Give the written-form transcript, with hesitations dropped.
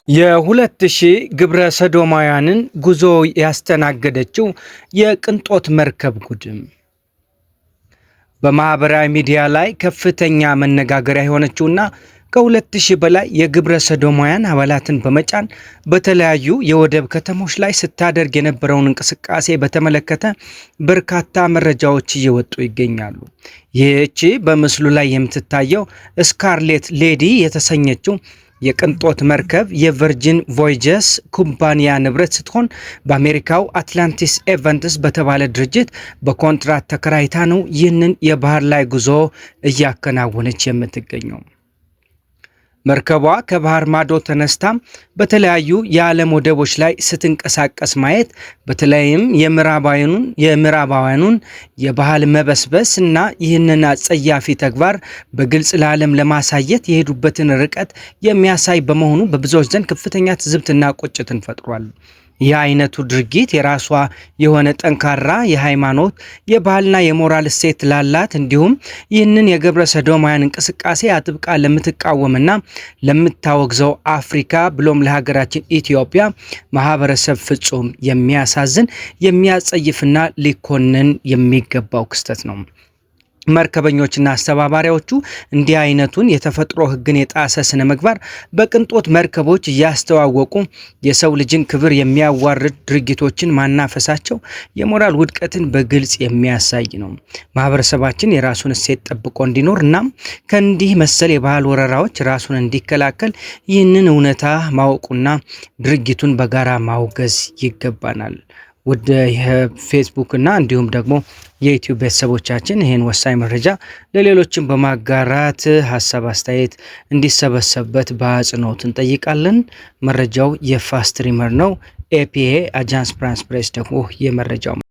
የ2000 ግብረ ሰዶማውያንን ጉዞ ያስተናገደችው የቅንጦት መርከብ ጉድም በማህበራዊ ሚዲያ ላይ ከፍተኛ መነጋገሪያ የሆነችውና ከ2000 በላይ የግብረ ሰዶማውያን አባላትን በመጫን በተለያዩ የወደብ ከተሞች ላይ ስታደርግ የነበረውን እንቅስቃሴ በተመለከተ በርካታ መረጃዎች እየወጡ ይገኛሉ። ይህች በምስሉ ላይ የምትታየው ስካርሌት ሌዲ የተሰኘችው የቅንጦት መርከብ የቨርጂን ቮያጀስ ኩባንያ ንብረት ስትሆን በአሜሪካው አትላንቲስ ኤቨንትስ በተባለ ድርጅት በኮንትራት ተከራይታ ነው ይህንን የባህር ላይ ጉዞ እያከናወነች የምትገኘው። መርከቧ ከባህር ማዶ ተነስታ በተለያዩ የዓለም ወደቦች ላይ ስትንቀሳቀስ ማየት በተለይም የምዕራባውያኑን የባህል መበስበስ እና ይህንን አጸያፊ ተግባር በግልጽ ለዓለም ለማሳየት የሄዱበትን ርቀት የሚያሳይ በመሆኑ በብዙዎች ዘንድ ከፍተኛ ትዝብትና ቁጭትን ፈጥሯል። ይህ አይነቱ ድርጊት የራሷ የሆነ ጠንካራ የሃይማኖት የባህልና የሞራል እሴት ላላት እንዲሁም ይህንን የግብረ ሰዶማውያን እንቅስቃሴ አጥብቃ ለምትቃወምና ለምታወግዘው አፍሪካ ብሎም ለሀገራችን ኢትዮጵያ ማህበረሰብ ፍጹም የሚያሳዝን የሚያጸይፍና ሊኮነን የሚገባው ክስተት ነው። መርከበኞችና አስተባባሪዎቹ እንዲህ አይነቱን የተፈጥሮ ሕግን የጣሰ ስነ ምግባር በቅንጦት መርከቦች እያስተዋወቁ የሰው ልጅን ክብር የሚያዋርድ ድርጊቶችን ማናፈሳቸው የሞራል ውድቀትን በግልጽ የሚያሳይ ነው። ማህበረሰባችን የራሱን እሴት ጠብቆ እንዲኖር እናም ከእንዲህ መሰል የባህል ወረራዎች ራሱን እንዲከላከል ይህንን እውነታ ማወቁና ድርጊቱን በጋራ ማውገዝ ይገባናል። ወደ የፌስቡክ እና እንዲሁም ደግሞ የዩቲዩብ ቤተሰቦቻችን ይህን ወሳኝ መረጃ ለሌሎችም በማጋራት ሀሳብ አስተያየት እንዲሰበሰብበት በአጽንኦት እንጠይቃለን። መረጃው የፋስት ሪመር ነው። ኤፒኤ አጃንስ ፍራንስ ፕሬስ ደግሞ የመረጃው